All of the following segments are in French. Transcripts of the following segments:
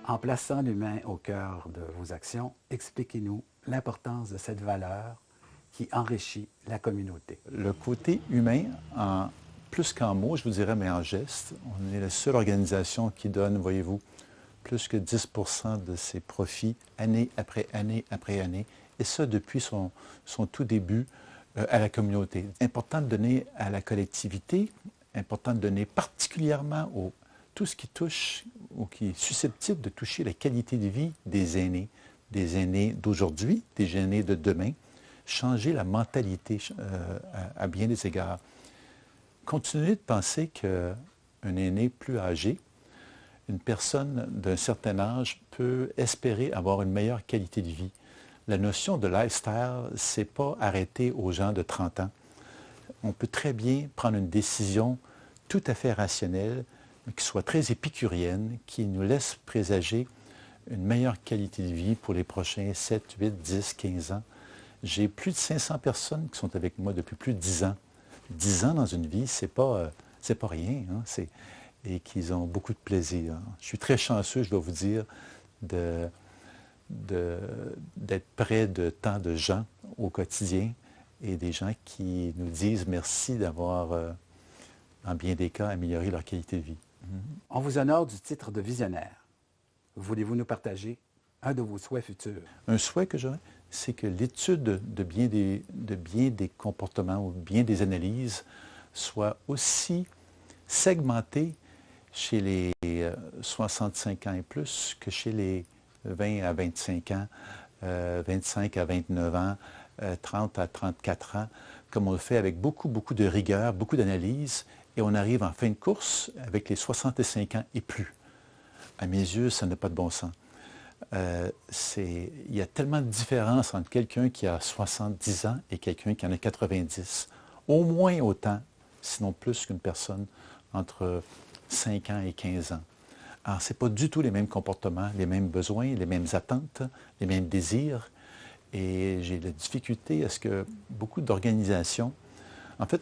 En plaçant l'humain au cœur de vos actions, expliquez-nous l'importance de cette valeur qui enrichit la communauté. Le côté humain, plus qu'en mots, je vous dirais, mais en gestes. On est la seule organisation qui donne, voyez-vous, plus que 10 de ses profits année après année après année, et ça depuis son tout début à la communauté. Important de donner à la collectivité, important de donner particulièrement tout ce qui touche ou qui est susceptible de toucher la qualité de vie des aînés d'aujourd'hui, des aînés de demain, changer la mentalité à bien des égards. Continuer de penser qu'un aîné plus âgé, une personne d'un certain âge peut espérer avoir une meilleure qualité de vie. La notion de lifestyle, ce n'est pas arrêté aux gens de 30 ans. On peut très bien prendre une décision tout à fait rationnelle, mais qui soit très épicurienne, qui nous laisse présager une meilleure qualité de vie pour les prochains 7, 8, 10, 15 ans. J'ai plus de 500 personnes qui sont avec moi depuis plus de 10 ans. 10 ans dans une vie, c'est pas rien, hein? Et qu'ils ont beaucoup de plaisir. Je suis très chanceux, je dois vous dire, d'être près de tant de gens au quotidien et des gens qui nous disent merci d'avoir, en bien des cas, amélioré leur qualité de vie. On vous honore du titre de visionnaire. Voulez-vous nous partager un de vos souhaits futurs? Un souhait que j'aurais, c'est que l'étude de bien des comportements ou bien des analyses soit aussi segmentée chez les 65 ans et plus que chez les 20 à 25 ans, 25 à 29 ans, 30 à 34 ans, comme on le fait avec beaucoup de rigueur, beaucoup d'analyse, et on arrive en fin de course avec les 65 ans et plus. À mes yeux, ça n'a pas de bon sens. Il y a tellement de différence entre quelqu'un qui a 70 ans et quelqu'un qui en a 90. Au moins autant, sinon plus qu'une personne entre 5 ans et 15 ans. Alors, ce n'est pas du tout les mêmes comportements, les mêmes besoins, les mêmes attentes, les mêmes désirs. Et j'ai la difficulté à ce que beaucoup d'organisations, en fait,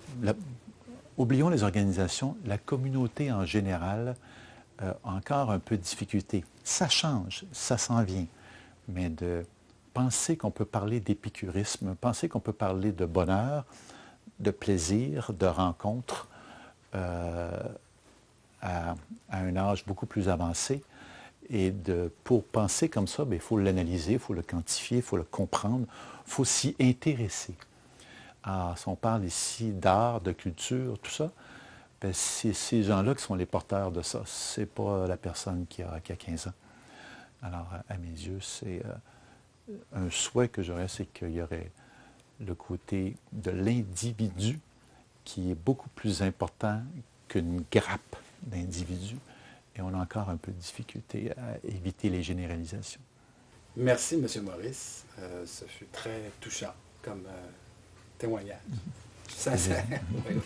oublions les organisations, la communauté en général a encore un peu de difficulté. Ça change, ça s'en vient. Mais de penser qu'on peut parler d'épicurisme, penser qu'on peut parler de bonheur, de plaisir, de rencontre, à un âge beaucoup plus avancé. Et pour penser comme ça, il faut l'analyser, il faut le quantifier, il faut le comprendre, il faut s'y intéresser. Alors, si on parle ici d'art, de culture, tout ça, c'est ces gens-là qui sont les porteurs de ça. Ce n'est pas la personne qui a 15 ans. Alors, à mes yeux, c'est un souhait que j'aurais, c'est qu'il y aurait le côté de l'individu qui est beaucoup plus important qu'une grappe d'individus. Et on a encore un peu de difficulté à éviter les généralisations. Merci, M. Maurice. Ce fut très touchant comme témoignage. Sincère. Oui.